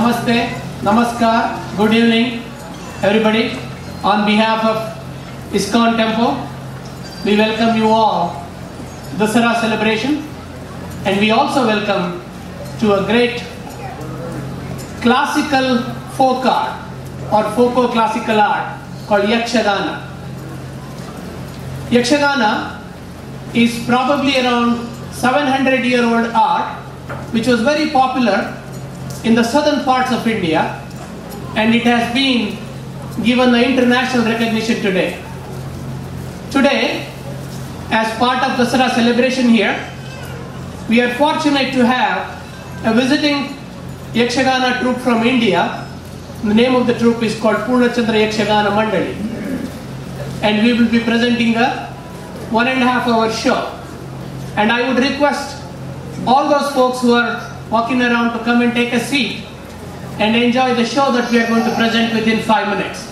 Namaste, Namaskar, good evening everybody. On behalf of ISKCON Temple, we welcome you all to the Dasara celebration, and we also welcome to a great classical folk art or folk classical art called Yakshagana. Yakshagana is probably around 700-year-old art which was very popular in the southern parts of India, and it has been given the international recognition today. Today, as part of the Dasara celebration here, we are fortunate to have a visiting Yakshagana troupe from India. The name of the troupe is called Purnachandra Yakshagana Mandali, and we will be presenting a 1.5 hour show. And I would request all those folks who are walking around to come and take a seat and enjoy the show that we are going to present within 5 minutes.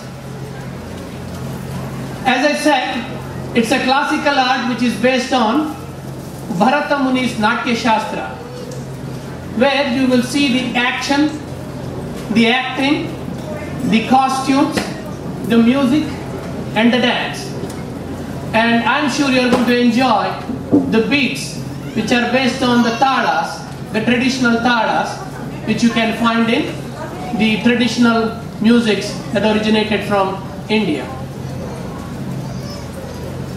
As I said, it's a classical art which is based on Bharata Muni's Natya Shastra, where you will see the action, the acting, the costumes, the music and the dance. And I'm sure you're going to enjoy the beats which are based on the talas, the traditional talas, which you can find in the traditional musics that originated from India.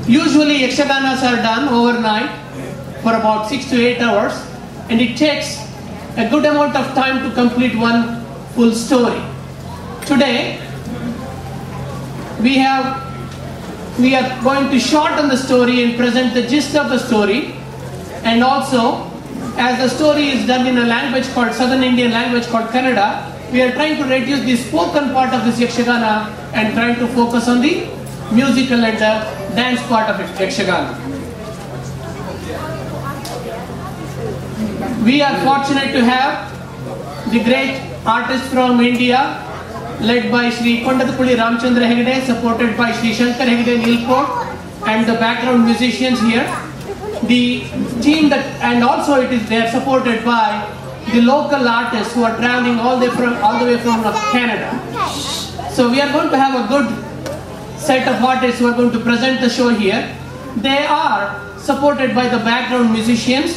Usually Yakshaganas are done overnight for about 6 to 8 hours, and it takes a good amount of time to complete one full story. Today we are going to shorten the story and present the gist of the story, and also, as the story is done in a language called Southern Indian language called Kannada, we are trying to reduce the spoken part of this Yakshagana and trying to focus on the musical and the dance part of Yakshagana. We are fortunate to have the great artists from India, led by Sri Kondathapulli Ramchandra Hegde, supported by Sri Shankar Hegde Nilkot, and the background musicians here. The team and also they are supported by the local artists who are traveling all the way from Canada. So we are going to have a good set of artists who are going to present the show here. They are supported by the background musicians.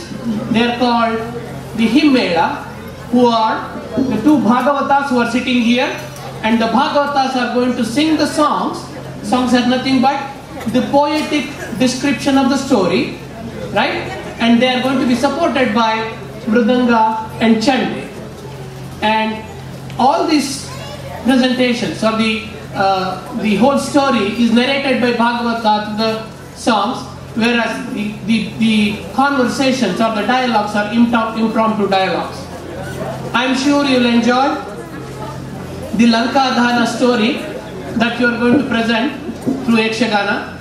They are called the Himmela, who are the two Bhagavatas who are sitting here, and the Bhagavatas are going to sing the songs. Songs are nothing but the poetic description of the story, right? And they are going to be supported by Mridanga and Chandi. And all these presentations, or the whole story, is narrated by Bhagavata, the songs, whereas the conversations or the dialogues are impromptu dialogues. I'm sure you'll enjoy the Lankadhana story that you are going to present through Yakshagana.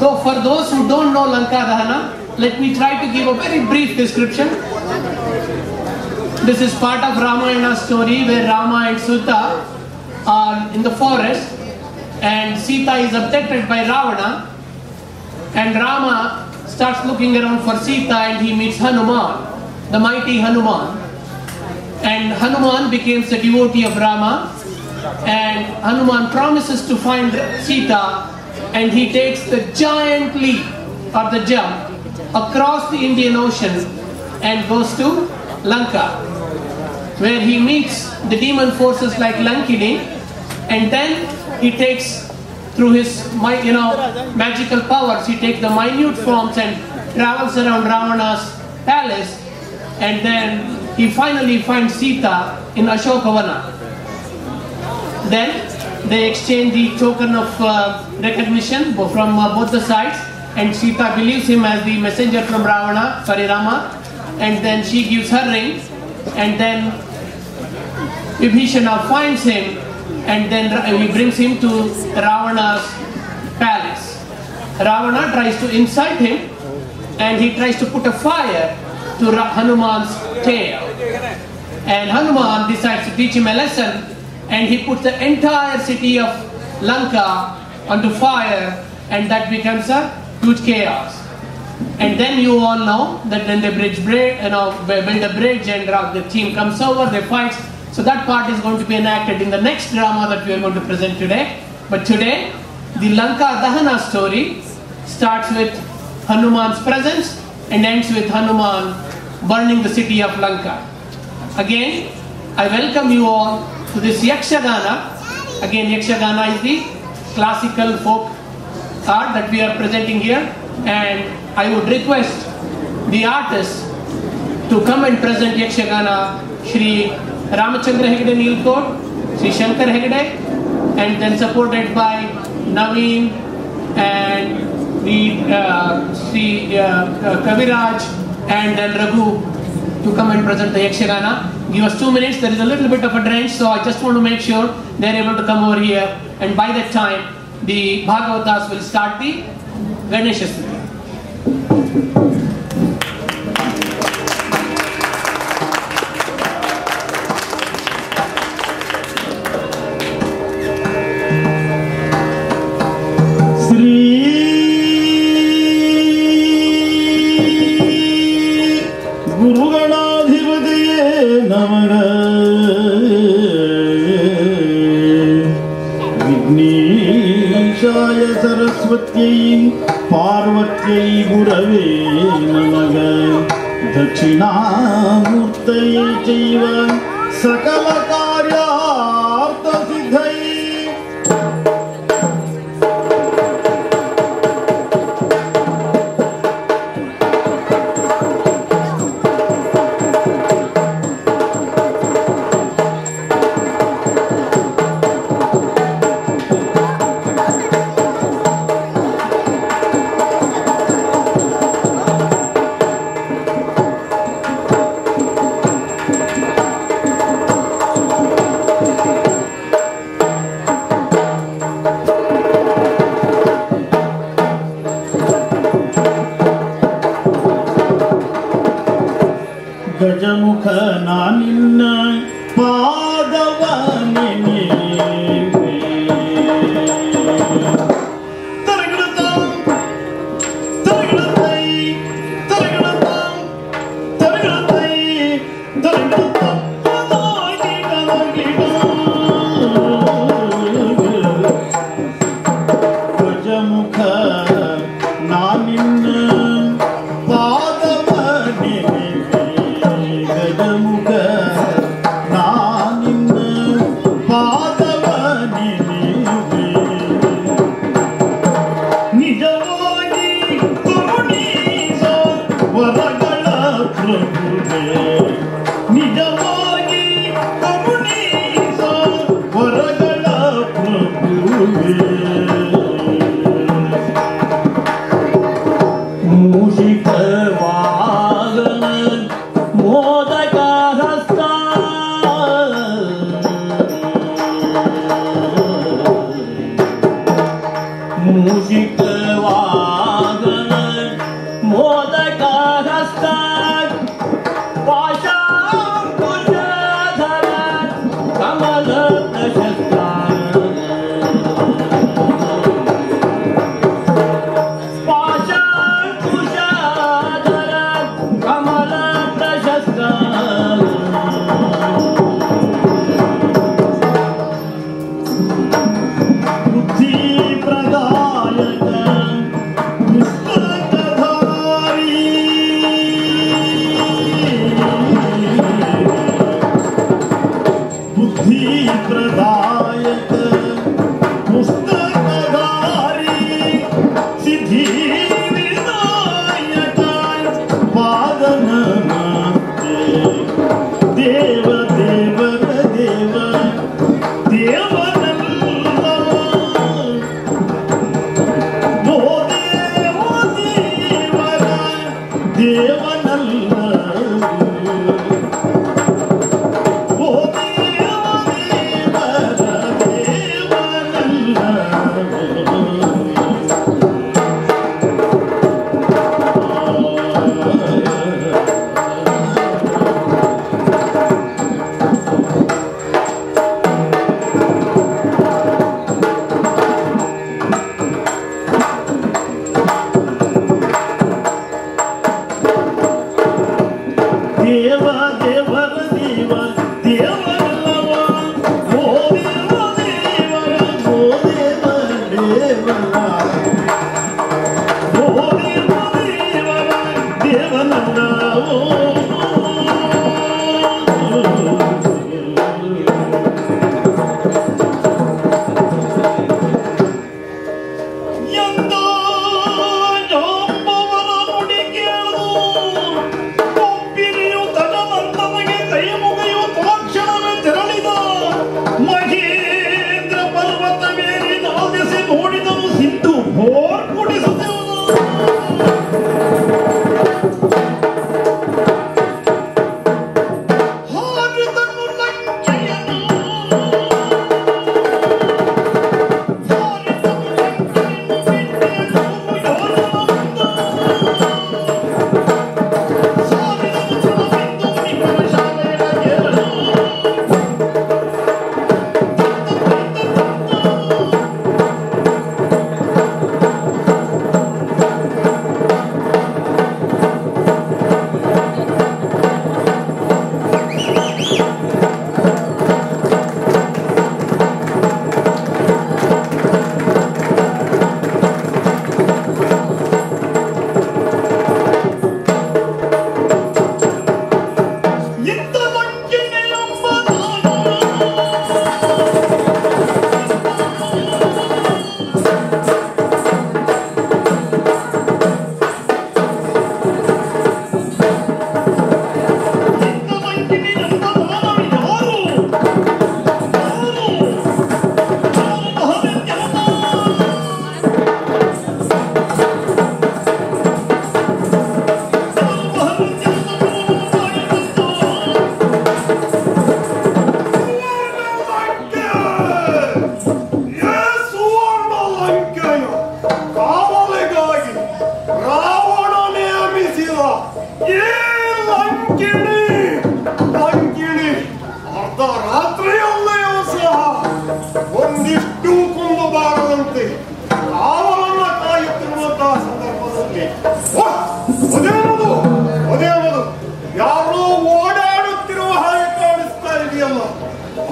Though for those who don't know Lankadhana, let me try to give a very brief description. This is part of Ramayana story where Rama and Sita are in the forest, and Sita is abducted by Ravana, and Rama starts looking around for Sita, and he meets Hanuman, the mighty Hanuman. And Hanuman becomes the devotee of Rama, and Hanuman promises to find Sita, and he takes the giant leap or the jump across the Indian Ocean and goes to Lanka, where he meets the demon forces like Lankini, and then he takes, through his magical powers, he takes the minute forms and travels around Ravana's palace, and then he finally finds Sita in Ashokavana. Then they exchange the token of recognition from both the sides, and Sita believes him as the messenger from Rama, and then she gives her ring, and then Vibhishana finds him, and then he brings him to Ravana's palace. Ravana tries to incite him, and he tries to put a fire to Hanuman's tail. And Hanuman decides to teach him a lesson, and he puts the entire city of Lanka onto fire, and that becomes a huge chaos. And then you all know that then they build a bridge, and the team comes over, they fight, So that part is going to be enacted in the next drama that we are going to present today. But today, the Lanka Dahana story starts with Hanuman's presence and ends with Hanuman burning the city of Lanka. Again, I welcome you all to this Yakshagana. Again, Yakshagana is the classical folk art that we are presenting here, and I would request the artists to come and present Yakshagana, Shri Ramachandra Hegde Neelkot, Shri Shankar Hegde, and then supported by Naveen and the Shri Kaviraj and then Raghu to come and present the Yakshagana. Give us 2 minutes, there is a little bit of a drench, so I just want to make sure they are able to come over here, and by that time the Bhagavatas will start the Ganesha Stuti. पार्वत्यै गुरवे नमः दक्षिणामूर्तये चैव सकलकार्यार्थसिद्धये ಗಜಮುಖ ನಾನಿನ್ನ ಪಾದವನೆನೆ ತರಗಡತಂ ತರಗಡತೈ ತರಗಡತಂ ತರಗಡತೈ ತರಗಡತಂ ಗಜಮುಖ ನಾನಿನ್ನ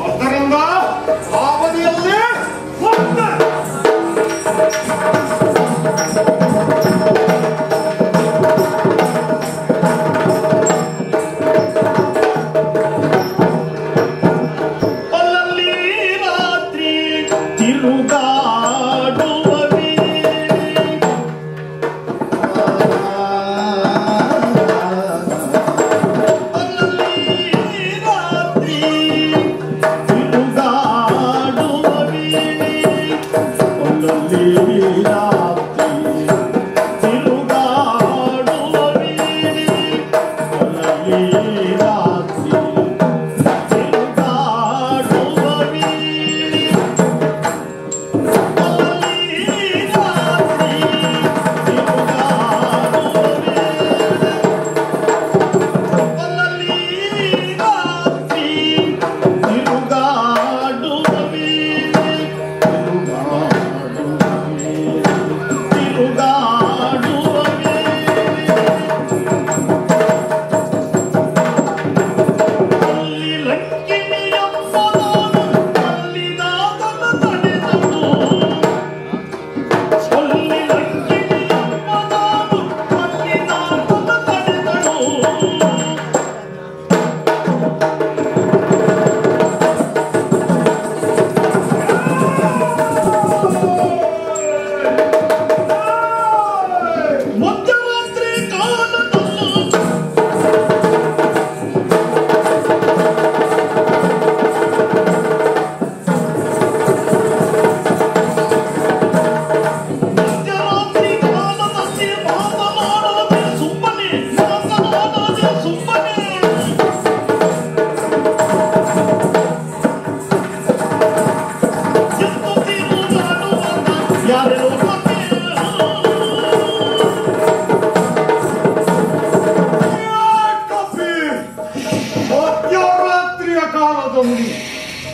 ಆದ್ದರಿಂದ ಆ ಬದಿಯಲ್ಲಿ ಹೋಗ್ತಾರೆ.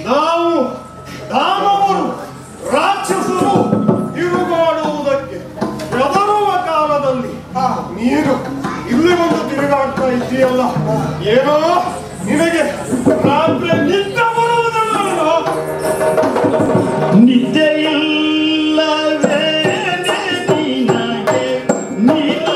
ನಾವು ದಾನವರು ರಾಕ್ಷಸರು ತಿರುಗಾಡುವುದಕ್ಕೆ ಹೆದರುವ ಕಾಲದಲ್ಲಿ ನೀನು ಇಲ್ಲಿ ಬಂದು ತಿರುಗಾಡ್ತಾ ಇದ್ದೀಯಲ್ಲ, ಏನೋ ನಿನಗೆ ರಾತ್ರಿ ನಿದ್ದೆ ಬರುವುದಲ್ಲ. ನಿದ್ದೆ ಇಲ್ಲವೇ ನಿನಗೆ ನೀನು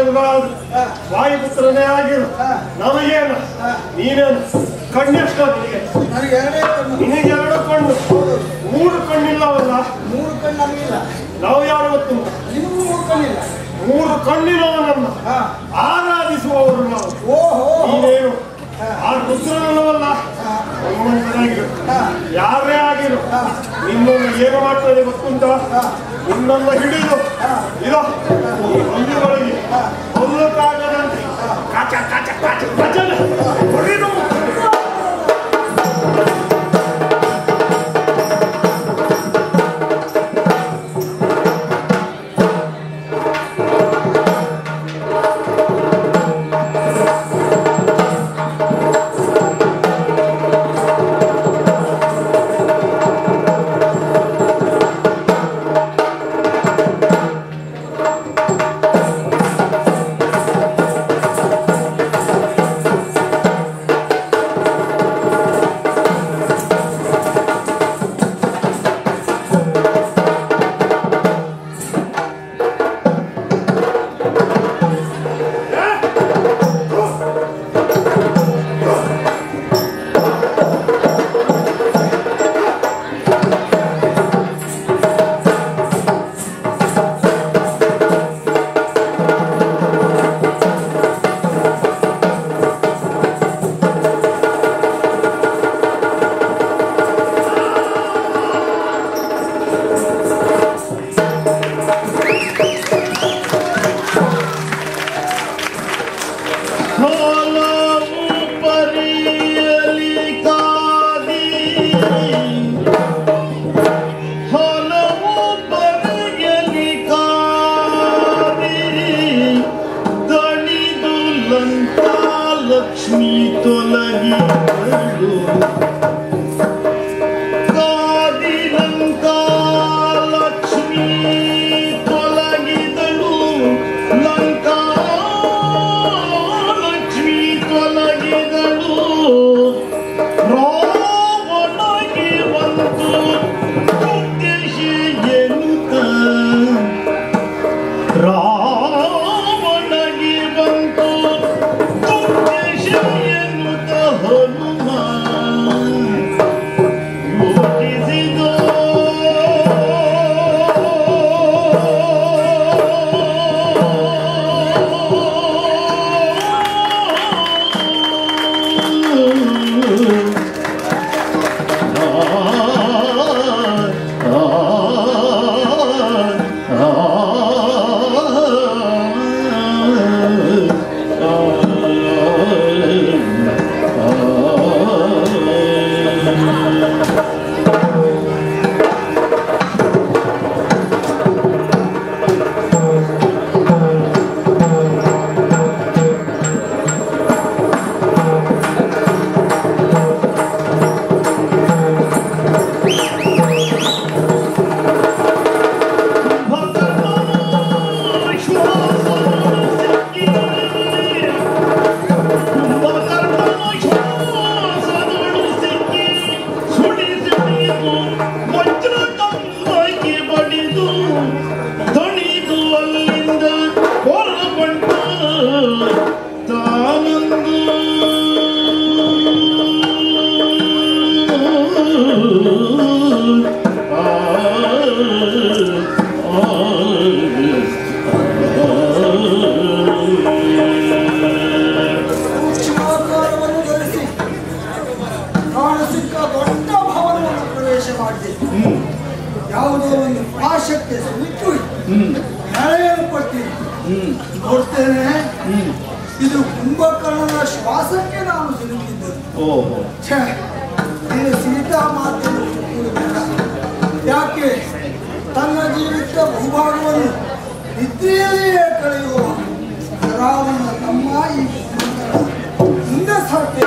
ಎದುರಾದ್ರು ವಾಯುಪುತ್ರನೇ ಆಗಿರು. ನಮಗೇನು ನೀನೇನು ಕಣ್ಣೆಷ್ಟ ನಿನಗೆ? ನಿನಗೆ 2 ಕಣ್ಣು, 3 ಕಣ್ಣಿಲ್ಲವಲ್ಲ? 3 ಕಣ್ಣು ನಮಗಿಲ್ಲ. ನಾವು ಯಾರು ಗೊತ್ತು? ನಿಮಗೂ 3 ಕಣ್ಣಿಲ್ಲ. 3 ಕಣ್ಣಿನವನನ್ನ ಆರಾಧಿಸುವವರು ನಾವು. ನೀನೇನು ಆ ರುದ್ರನಲ್ಲವಲ್ಲ? ಹನುಮಂತನಾಗಿರು, ಯಾರೇ ಆಗಿರು, ನಿನ್ನನ್ನು ಏನು ಮಾಡ್ತದೆ ಗೊತ್ತುಂಟ? ನಿನ್ನನ್ನು ಹಿಡಿದು ಇದೋ ಈ ಹೊಂದಿಗಳಿಗೆ ಹೊಲ್ಲಕ್ಕಾಗದಂತೆ ಕಾಚ ಕಾಚ ಕಾಚ ಕಚನ ಹೊಡೆದು ನೋಡ್ತೇನೆ ಇದು ಕುಂಭಕರ್ಣನ ಶ್ವಾಸಕ್ಕೆ ನಾನು ಸಿಲುಕಿದ್ದರು. ನೀನು ಸೀತಾ ಮಾತೆಯನ್ನು ಯಾಕೆ ತನ್ನ ಜೀವಿತ ಬಹುಭಾಗವನ್ನು ನಿದ್ರೆಯಲ್ಲಿಯೇ ಕಳೆಯುವ ರಾವಣ ತಮ್ಮ ಈ ಮುಂದೆ ಸಾಧ್ಯ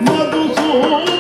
ಮಧುಸೂದನ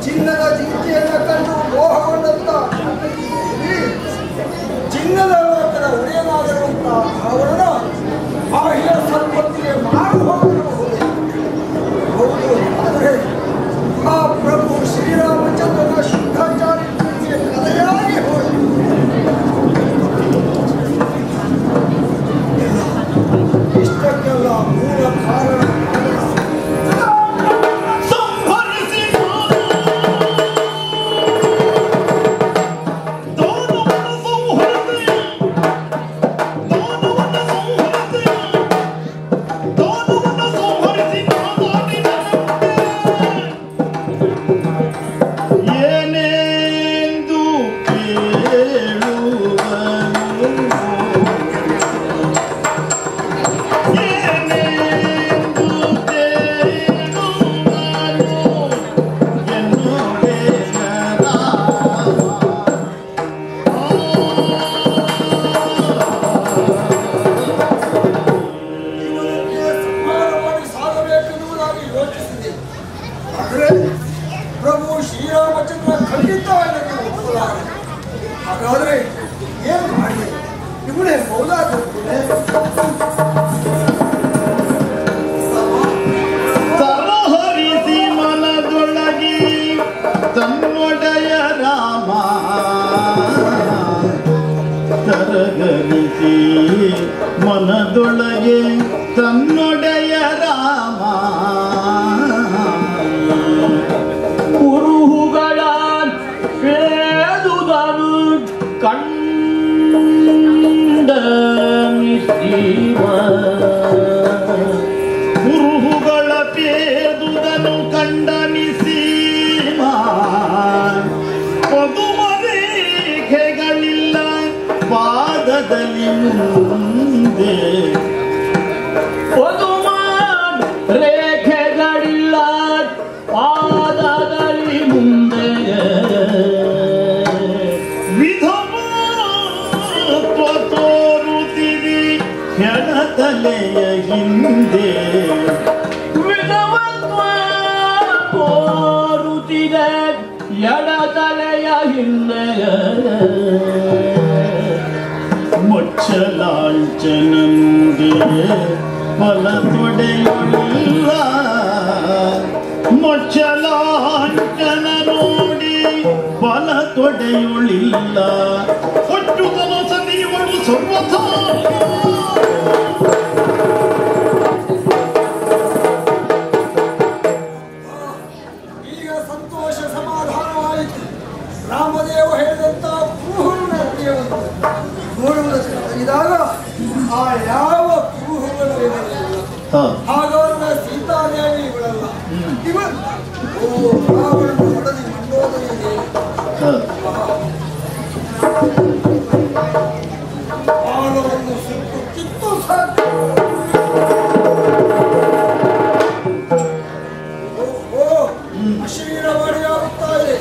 ಚಿನ್ನದ ಜಿಂಕೆಯನ್ನು ಕಂಡು ಮೋಹಗೊಂಡಂತ ತರಗರಿಸಿ ಮನದೊಳಗೆ ತನ್ನೊಡೆಯ ರಾಮ ಕುರುಹುಗಳ ಪೇದುದನು ಕಂಡ ಕುರುಹುಗಳ ಪೇದುದನು ಕಂಡನಿಸೀಮ ಪದುಮರೇಖೆಗಳಿಲ್ಲ ಪಾದದಲ್ಲಿ ಮುಂದೆ ಪದುಮ ರೇಖೆಗಳಿಲ್ಲ ಪಾದದಲ್ಲಿ ಮುಂದೆ ವಿಧಮತ್ವ ತೋರುತ್ತಿರಿ ಹೆಣತಲೆಯ ಹಿಂದೆ ವಿಧವತ್ವ ತೋರುತ್ತಿದೆ ಎಡತಲೆಯ ಹಿಂದೆ ಮೊಚ್ಚಲಾಂಚನ ನುಡಿ ಫಲ ತೊಡೆಯುಳಿಲ್ಲ ಮೊಚ್ಚಲಾಂಚನ ನೋಡಿ ಫಲ ತೊಡೆಯುಳಿಲ್ಲ ಒಟ್ಟುತನ ಸದಿಯುವಳು ಸರ್ವಥಾ ಈಗ ಸಂತೋಷ ಸಮಾಧಾನವಾಯಿತು. ರಾಮದೇವ ಹೇಳಿದಂತ ನೋಡುವುದಕ್ಕೆ ತೆಗೆದಾಗ ಆ ಯಾವ ಕುರುಹುಗಳು ಹಾಗಾದ್ರೆ ಸೀತಾದೇವಿ ಇವಳಲ್ಲ ಇವಳು ರಾವಣನ ಹೊಡೆದಿ ಮಂಡೋದರಿಯಲ್ಲಿ ಬಾಣವನ್ನು ಸುಟ್ಟು ಕಿತ್ತು ಸಾಕು. ಅಶರೀರವಾಣಿಯಾಗುತ್ತಾ ಇದೆ.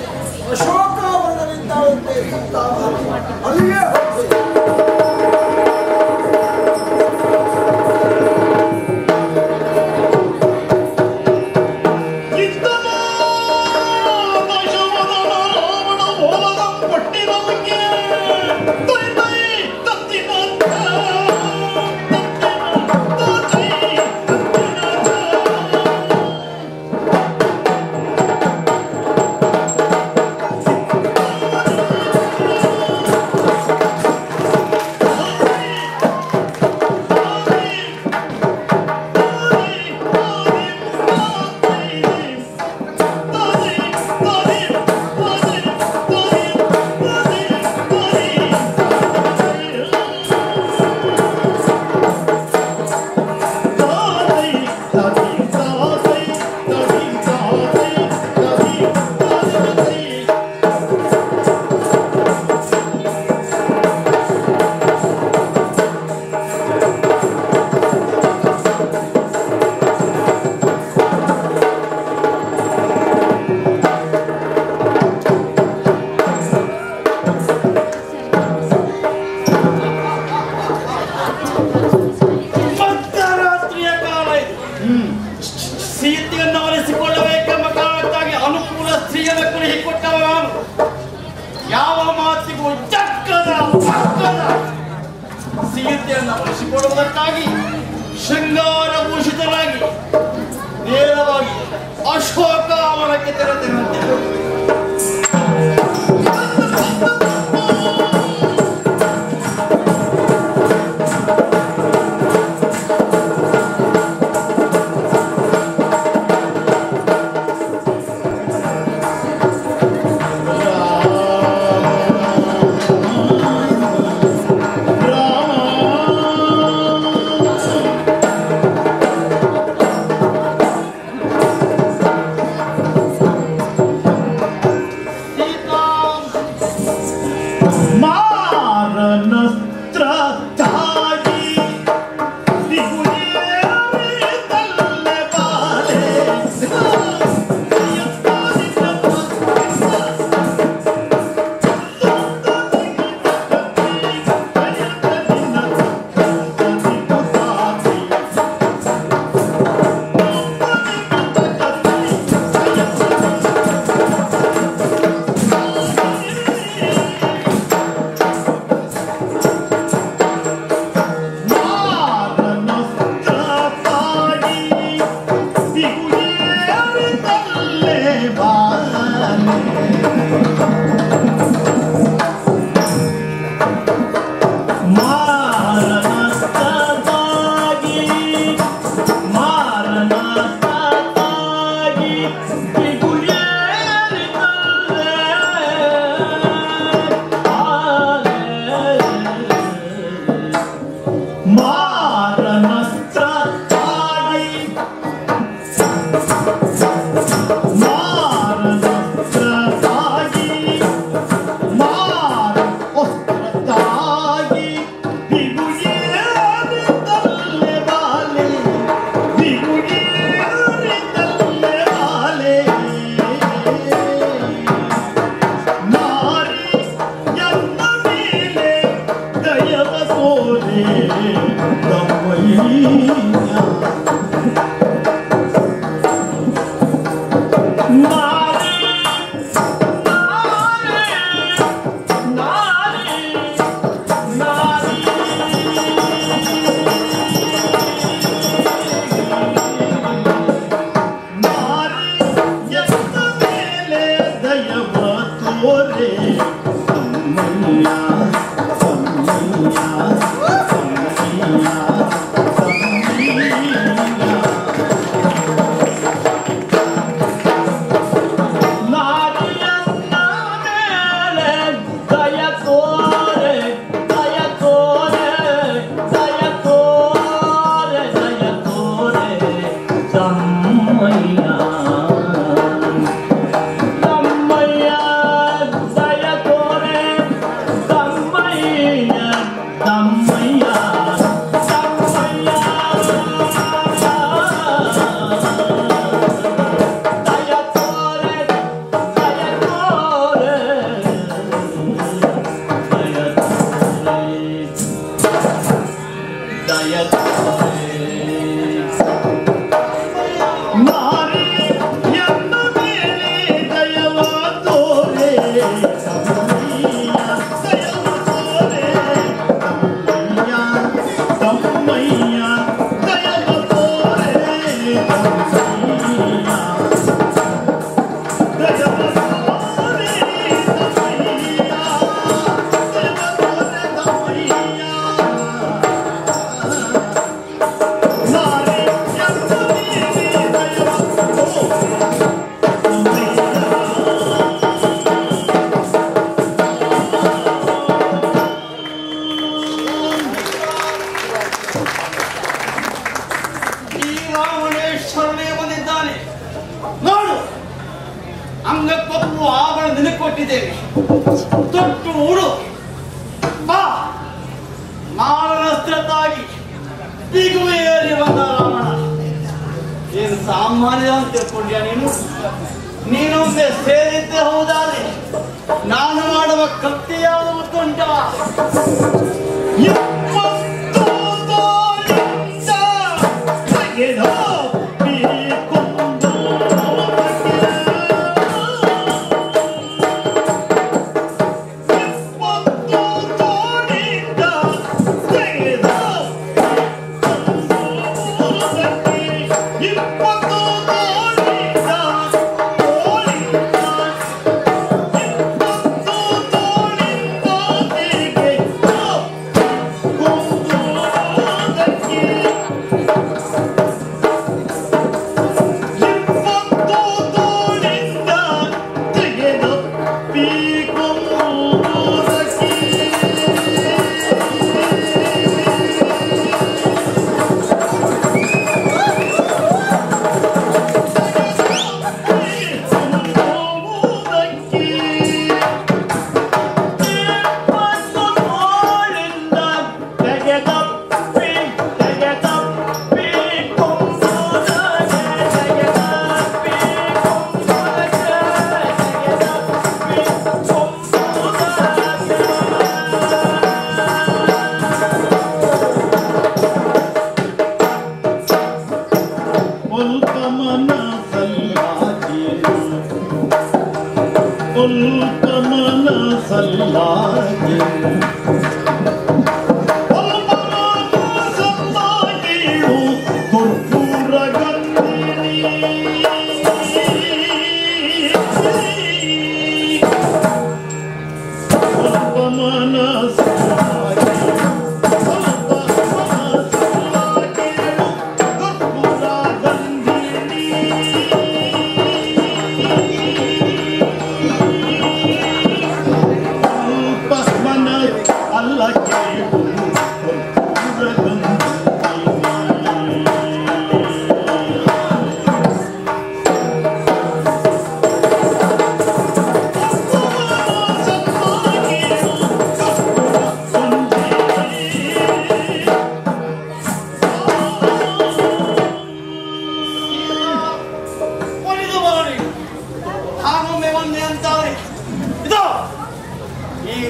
ಅಶೋಕಾವರಣದಿಂದಾಗುತ್ತೆ ಅಲ್ಲಿಯೇ ಸೀತೆಯನ್ನು ಉಳಿಸಿಕೊಳ್ಳುವುದಕ್ಕಾಗಿ ಶೃಂಗಾರಭೂಷಿತರಾಗಿ ನೇರವಾಗಿ ಅಶೋಕಾವನಕ್ಕೆ ತೆರೆದಿರುವಂತೆ ತೊಟ್ಟು ಉಡು ಬಾ ಮಾನಸ್ತ್ರತಾಗಿ ಬಿಗುವೆಯಲ್ಲಿ ಬಂದ ರಾವಣ. ಏನು ಸಾಮಾನ್ಯ ಅಂತ ತಿಳ್ಕೊಂಡ್ಯಾ ನೀನೊಮ್ಮೆ ಸೇರಿದ್ದೆ ಹೌದಾದ್ರೆ ನಾನು ಮಾಡುವ ಕತ್ತಿ ಯಾವುದು ಗೊತ್ತುಂಟ?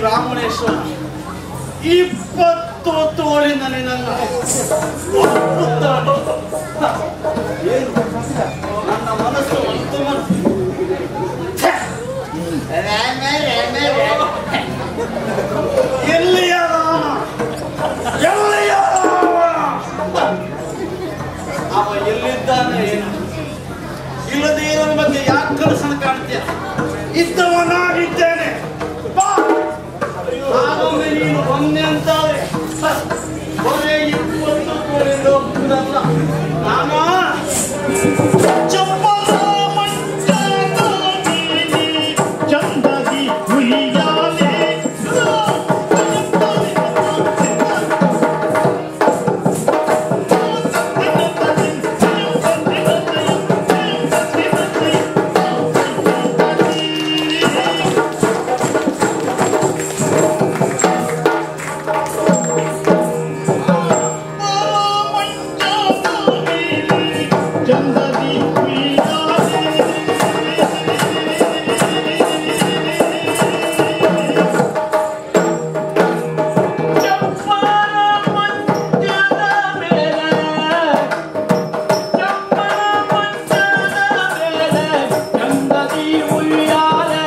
ರಾಮಣೇಶ್ವರ 20 ತೋಳಿಂದ ನನ್ನ ಮನಸ್ಸು ಎಲ್ಲಿಯ ರಾಮ ಎಲ್ಲಿಯ ಅವ ಎಲ್ಲಿದ್ದಾನೆ ಏನು ಇಲ್ಲದೆ ಇರೋನ ಬಗ್ಗೆ ಯಾಕೆ ಕನಸನ್ನು ಕಾಣ್ತೀಯ? ಇದ್ದವನಾಗಿದ್ದೇನೆ ಆಗೊಮ್ಮೆ ನೀನು ಒಂದೇ ಅಂತಾವೆ ಬರೇ 20 ಕೋಳಿಂದ ಹೋಗ್ತದಲ್ಲ ನಾಮ ಚಂದದಿ ಹುಯ್ಯಾಲೆ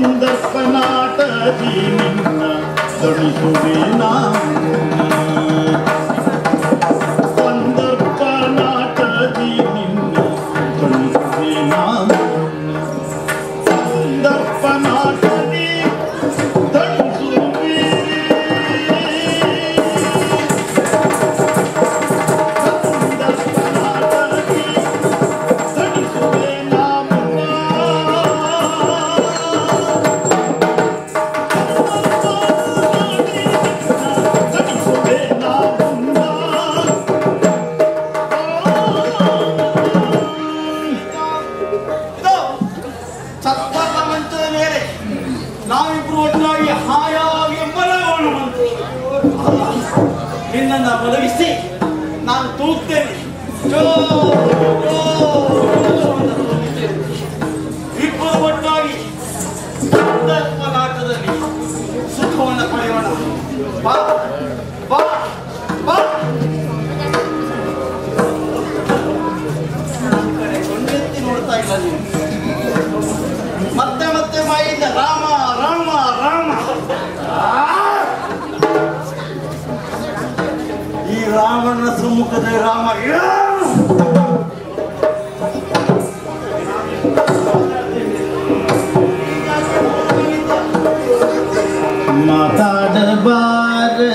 ಸಂದರ್ಪನಾಟದಿ ಅವನನ್ನ ಮಲಗಿಸಿ ನಾನು ತೂಗ್ತೇನೆ. ಇಬ್ಬರು ಒಟ್ಟಾಗಿ ನಾಟದಲ್ಲಿ ಸುಖವನ್ನು ಪಡೆಯೋಣ. ಬಾ ಬಾ ಬಾ. ನನ್ನ ಕಡೆ ಕೊಂಡೆತ್ತಿ ನೋಡ್ತಾ ಇಲ್ಲ ನೀವು. ಮತ್ತೆ ಮತ್ತೆ ಬಾಯಿಂದ ರಾಮ ರಾಮ ರಾಮ. ಈ ರಾಮನ ಸಮ್ಮುಖದ ರಾಮ ಮಾತಾಡಬಾರದೆ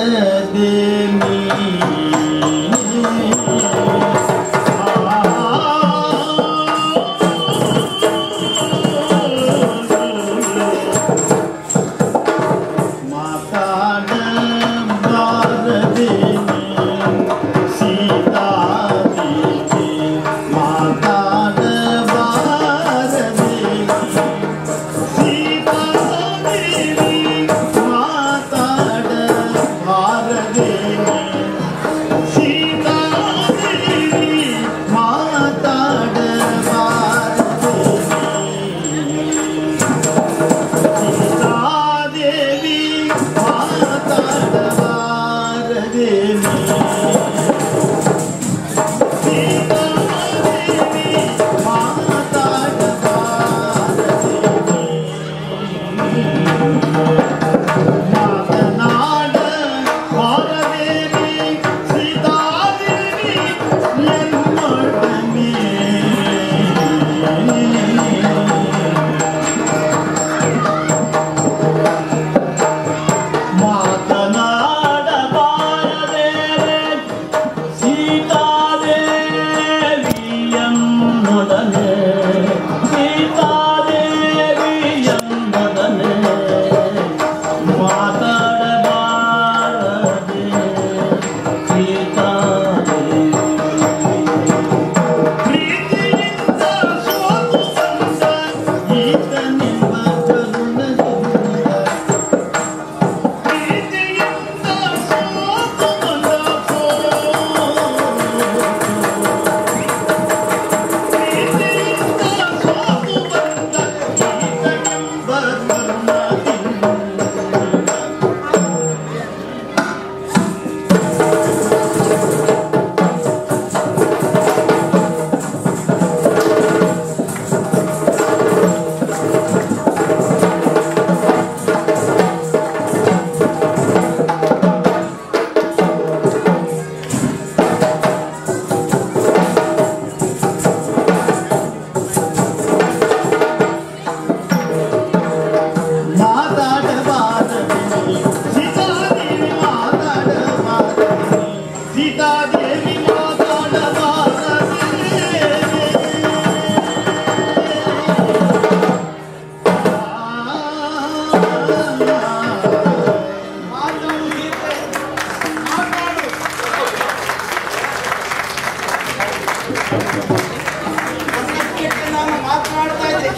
ನಾನು ಮಾತನಾಡ್ತಾ ಇದ್ದೆ,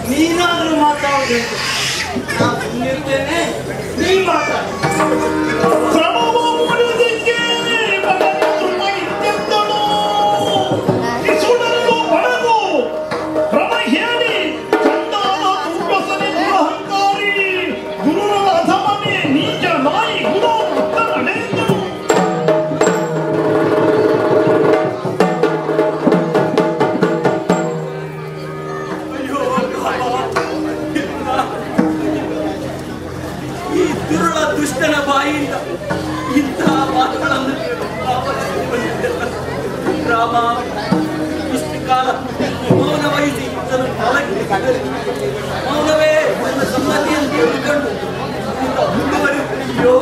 ನೀನಾದ್ರೂ ಮಾತಾಡಬೇಕು. ನಾನು ಸುಮ್ಮನಿರ್ತೇನೆ, ನೀನ್ ಮಾತಾಡ. ದುಷ್ಟನ ಬಾಯಿಯಿಂದ ಇಂತಹ ಮಾತುಗಳನ್ನು ರಾಮ ಇಷ್ಟು ಕಾಲ ಮೌನ ವಹಿಸಿ ಮೌನವೇ ನನ್ನ ಸಮ್ಮತಿಯನ್ನು ತಿಳಿದುಕೊಂಡು ಮುಂದುವರಿಯುತ್ತೋ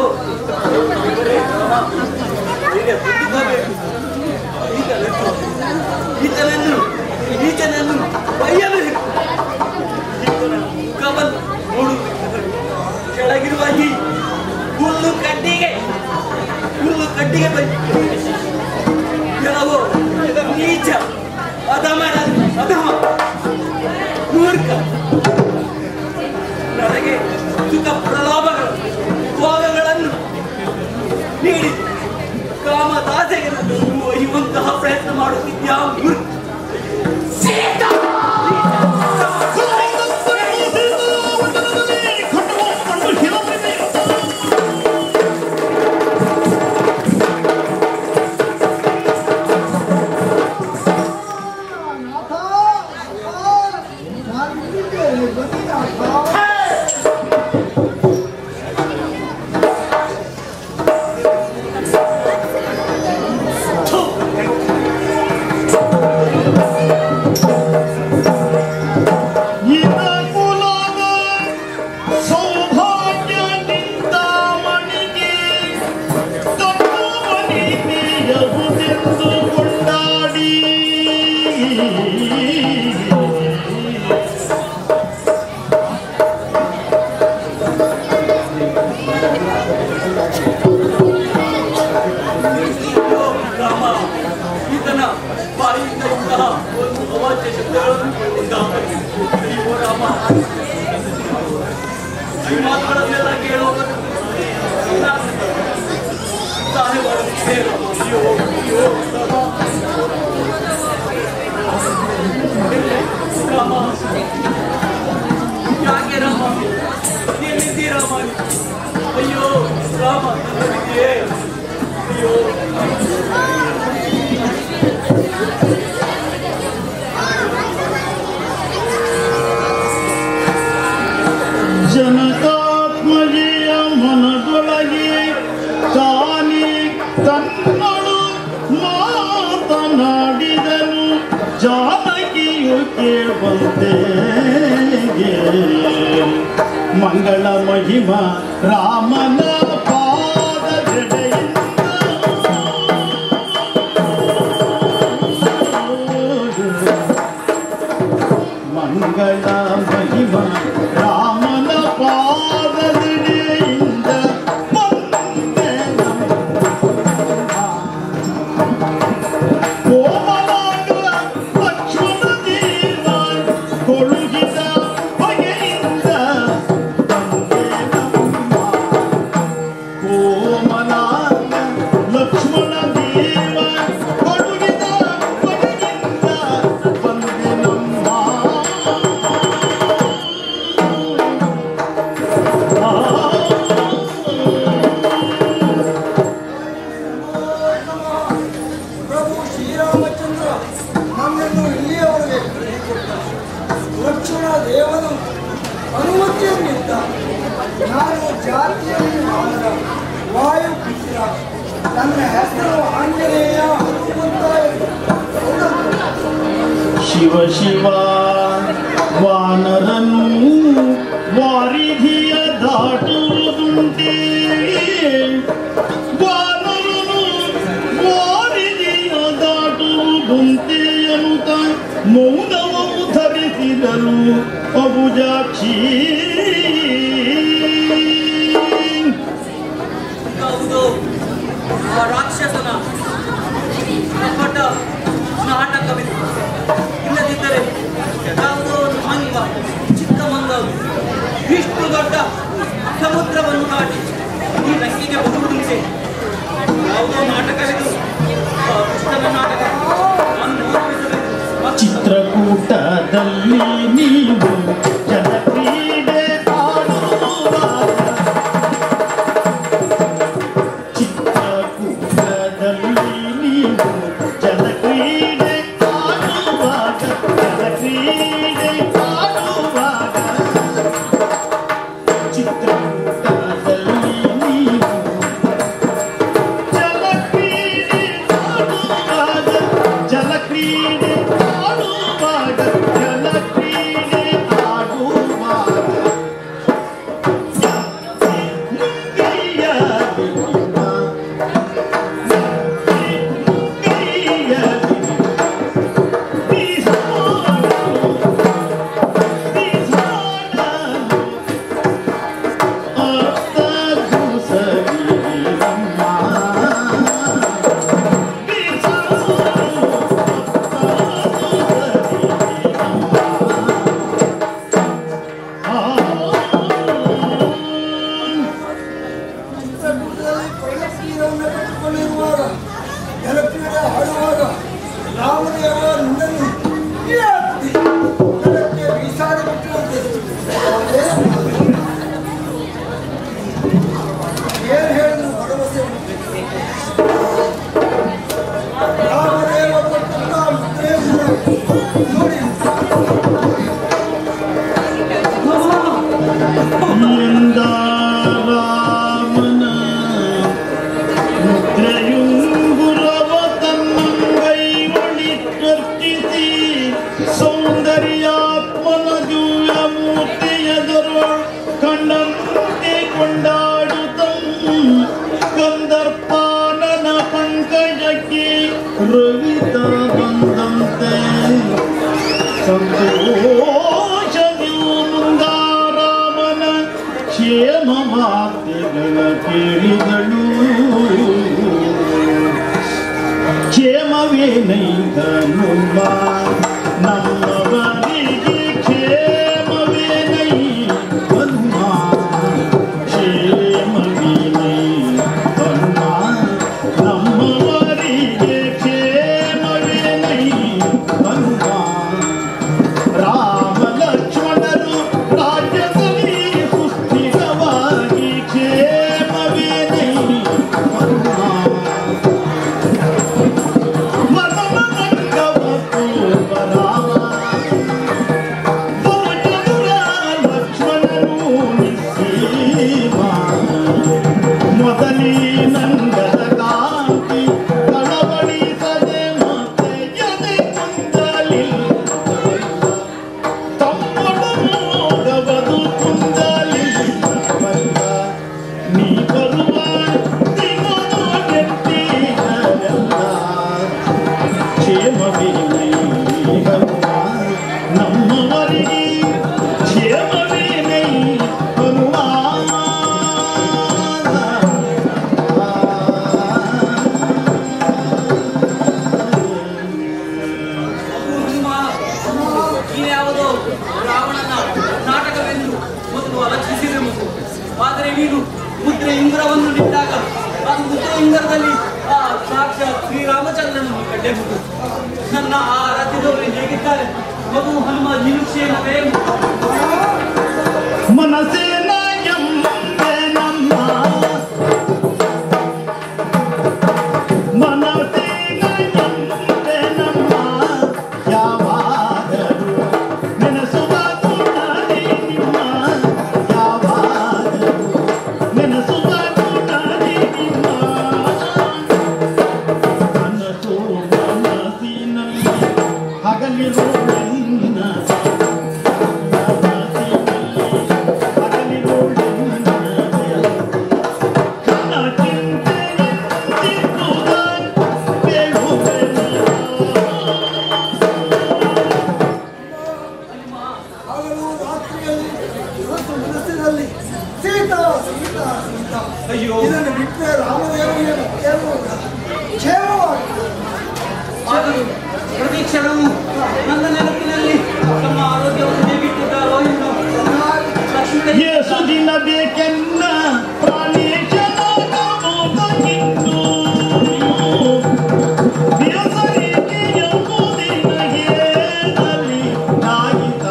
ಈತನನ್ನು ಬೈಯಬೇಕು. ಮುಖವನ್ನು ನೋಡುವುದು ಕೆಳಗಿರುವ ಈ ಹುಲ್ಲು ಕಡ್ಡಿಗೆ ಬಂದು ಕೆಲವು ನೀಚ ಅಧಮ ಮೂರ್ಖ ನನಗೆ ಸುಖ ಪ್ರಲಾಭಗಳು ಭೋಗಗಳನ್ನು ನೀಡಿ ರಾಮದಾಸೆಗೆ ಒಯ್ಯುವಂತಹ ಪ್ರಯತ್ನ ಮಾಡುತ್ತಿದ್ಯಾ ಸೀತಾ ಯಾಕೆ ರಾಮ ಎಲ್ಲಿದ್ದೀ ರಾಮ ಅಯ್ಯೋ ರಾಮ ಅಯ್ಯೋ ಜನತಾತ್ಮಜೆಯ ಮನದೊಳಗೆ ತಾನೇ ತನ್ನಳು ಮಾತನಾಡಿದನು ಜಾನಕಿಯು ಕೇಳುವಂತೆ ಮಂಗಳ ಮಹಿಮ ರಾಮನ ಪಾದ ಜಡೆಯಿಂದ ಮಂಗಳ ಮಹಿಮ ರಾಮನ ಪಾದ ಜಡೆಯಿಂದ ಕೋಮಲಾಂಗ ಲಕ್ಷ್ಮಣ ದೇವ ಕೊಳುಗಿದ ಬಗೆಯಿಂದ ಕೋಮಲಾಂಗ ಲಕ್ಷ್ಮಣ ದೇವ ಕೊಳುಗಿದ ಬಗೆಯಿಂದ ಬಂದೆ ನಮ್ಮ ಪ್ರಭು ಶ್ರೀರಾಮಚಂದ್ರ ನನ್ನನ್ನು ಇಲ್ಲಿಯವರೆಗೆ ಕರೆದುಕೊಟ್ಟ ಲಕ್ಷ್ಮಣ ದೇವನು ಅನುಮತಿಯನ್ನಿದ್ದ ನಾನು ಜಾತಿಯಲ್ಲಿ ಮಾನವ ವಾಯುಪುತ್ರ ನನ್ನ ಹೆಸರು ಆಂಜನೇಯ ಹನುಮಂತ ಶಿವ ಶಿವ ವಾನರನು ವಾರಿಧಿಯ ದಾಟುವುದುಂಟೆ ವಾನರನು ವಾರಿಧಿಯ ದಾಟುವುದುಂಟೆ ಎನ್ನುತ್ತ ಮೌನವನ್ನು ಧರಿಸಿದನು ಅಬುಜಾಕ್ಷಿ ಹೌದು ಆ ರಾಕ್ಷಸನ ಕಪಟ ನಾಟಕವಿದೆ ಇಲ್ಲದಿದ್ದರೆ ಯಾವುದೋ ಒಂದು ಮಂಗ ಚಿಕ್ಕ ಮಂಗ ಇಷ್ಟು ದೊಡ್ಡ ಸಮುದ್ರವನ್ನು ದಾಟಿ ಈ ಲಂಕೆಗೆ ಬರುವುದುಂಟೆ ಯಾವುದೋ ನಾಟಕವಿದು ಆ ಕೃಷ್ಣನ ನಾಟಕ ನಾನು ನೋಡಬೇಕು ಚಿತ್ರಕೂಟದಲ್ಲಿ ನೀವು ಜಲಕ್ರೀಡೆ ಆಡುವಾಗ ಚಿತ್ರಕೂಟದಲ್ಲಿ ನೀವು ಜಲಕ್ರೀಡೆ ಆಡುವಾಗ ಜಲಕ್ರೀಡೆ ಆಡುವಾಗ ಚಿತ್ರಕೂಟದಲ್ಲಿ ನೀವು ಜಲಕ್ರೀಡೆ ಆಡುವಾಗ ಜಲಕ್ರೀಡೆ ಆಡುವಾಗ ಜಲಕ್ರೀಡೆ ಆಡುವಾಗ ಚಿತ್ರಕೂಟದಲ್ಲಿ ಪರ್ಣಶೀಲವನ್ನು ಕುಳಿತುಕೊಂಡಿರುವಾಗ ಜಲಕ್ರೀಡೆ ಆಡುವಾಗ ರಾಮದೇವ ನಿನ್ನನ್ನು ಎತ್ತಿ ಜಲಕ್ಕೆ ಬೀಸಾಡಿ ಬಿಟ್ಟುವಂತೆ ಏನು ಹೇಳಿದ್ರು ಭರವಸೆ ರಾಮದೇವ ಕೊಟ್ಟಂತ ಮುದ್ರೆಯನ್ನು ನೋಡಿ ಎಂದ ರಾಮನ ಮುದ್ರೆಯುಂಗುರವ ತನ್ನಂಗೈ ಒಳಿತರ್ಪಿಸಿ ಸೌಂದರ್ಯಾತ್ಮನ ದಿವ್ಯ ಮೂರ್ತಿಯದರು ಕಂಡಂತೆ ಕೊಂಡಾಡುತ್ತಂ ಕಂದರ್ಪಾನನ ಪಂಕಜಕ್ಕೆ ರವಿತ ಬಂದಂತೆ ಸಂತೋಷದಿಂದ ಕ್ಷೇಮ ವಾರ್ತೆಗಳ ಕೇಳಿದಳು ಕ್ಷೇಮವೇನೈದನುಮ್ಮ ನಮ್ಮವರಿಗೆ ಕ್ಷೇಮವೇನೈ ಹನುಮ ಕ್ಷೇಮವೇನೈ ಹನುಮ ನಮ್ಮವರಿಗೆ ಕ್ಷೇಮವೇನೈ ಹನುಮ ರಾಮ ಲಕ್ಷ್ಮಣರು ರಾಜ್ಯದಲ್ಲಿ ಸುಸ್ಥಿರವಾಗಿ ಕ್ಷೇಮವೇನೈ ಹನುಮ ಮನಮಂಗವ ಪೂರ್ವ ರಾಮ ಬಹುಚಂದ್ರ ಲಕ್ಷ್ಮಣರು ನಿಸ್ಸೀಮ ಮೊದಲಿನಂಗದ ಕಾಂತಿ ಕಳವಳಿಸದೆ ಮತ್ತೆ ಎದೆ ಕುಂದಲಿಲ್ಲ ತಮ್ಮೊಡಮೋದವದು ಕುಂದಲಿಲ್ಲ ನೀ ಬರುವ ದಿನದೆತ್ತಿಗಳೆಲ್ಲ ಕ್ಷೇಮವೇನೈ ಹನುಮ ನಮ್ಮವರಿಗೆ ಕ್ಷೇಮವೇನೈ ಹನುಮ ನೀನ್ಯಾವುದೋ ರಾವಣನ ನಾಟಕವೆಂದು ಮೊದಲು ಅಲಕ್ಷಿಸಿದೆ ಮಗು. ಆದರೆ ನೀನು ಮುದ್ರೆ ಇಂದ್ರವನ್ನು ನಿಂತಾಗ ಅದು ಮುದ್ರೆ ಇಂದ್ರದಲ್ಲಿ ಆ ಸಾಕ್ಷಾತ್ ಶ್ರೀರಾಮಚಂದ್ರನನ್ನು ಕಂಡೆ ಮಗು. ನನ್ನ ಆ ರಥದವರು ಹೇಗಿದ್ದಾರೆ ಮಗು ಹನುಮ ನೀನು ಕ್ಷೇಮವೇ ಮನಸ್ಸಿನ ಎಂಬೆ ನಮ್ಮ ಮನಸ್ಸಿನ ಎಂಬೆ ನಮ್ಮ ಯಾವಾಗಲೂ ನೆನೆಸುವ ಗುಣದಿ ನಿಮ್ಮ ಯಾವಾಗಲೂ ನೆನೆಸುವ ಗುಣದಿ ನಿಮ್ಮ ಮನಸ್ಸು ಮನಸ್ಸಿನಲ್ಲಿ ಹಗಲಿರು ನಿನ್ನ ಹಗಲು ರಾತ್ರಿಯಲ್ಲಿ ಇವತ್ತು ಮನಸ್ಸಿನಲ್ಲಿ ಸೀತಾ ಸೀತಾ ಸೀತಾ ಅಯ್ಯೋ. ಇದನ್ನು ಬಿಟ್ಟರೆ ರಾಮದೇವನಿಗೆ ಕೇಳುವುದ ಕ್ಷೇಮವಾಗಿ ಆದರೂ ಪ್ರತಿ ಕ್ಷಣವೂ ನನ್ನ ನೆನಪಿನಲ್ಲಿ ತಮ್ಮ ಆರೋಗ್ಯವನ್ನು ಹೇಗಿಟ್ಟಿದ್ದಾರೋ ಇನ್ನು ಲಕ್ಷ್ಮೀ ಯೇಸು ದಿನ ಬೇಕೆನ್ನ ಪ್ರಾಣೇಶನ ನಮೋದಗಿತ್ತು ಬೇಸರಿಕೆ ಎಂಬುದಿನ ಹೇಳಲಿ ನಾಯಿತ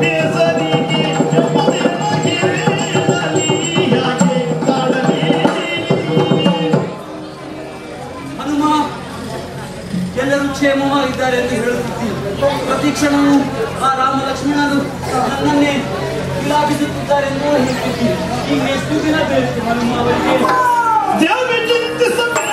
ಬೇಸರಿಕೆ ಎಂಬುದಿನ ಹೇಳಲಿ ಯಾಕೆ ಕಾಡಲಿ ಹನುಮ ಎಲ್ಲರೂ ಕ್ಷೇಮವಾಗಿದ್ದಾರೆ ಎಂದು ಹೇಳುತ್ತಿದ್ದೀರಿ. ಪ್ರತಿ ಕ್ಷಣವೂ ಆ ರಾಮ ಲಕ್ಷ್ಮಣರು ನನ್ನನ್ನೇ ವಿಲಾಪಿಸುತ್ತಿದ್ದಾರೆ ಎಂದು ಹೇಳುತ್ತಿದ್ದೀರಿ. ಈಗ ಎಷ್ಟು ದಿನ ಬೇಕು ಹನುಮ ಅವರಿಗೆ? ದೇವ ಚಿಂತಿಸಬೇಡ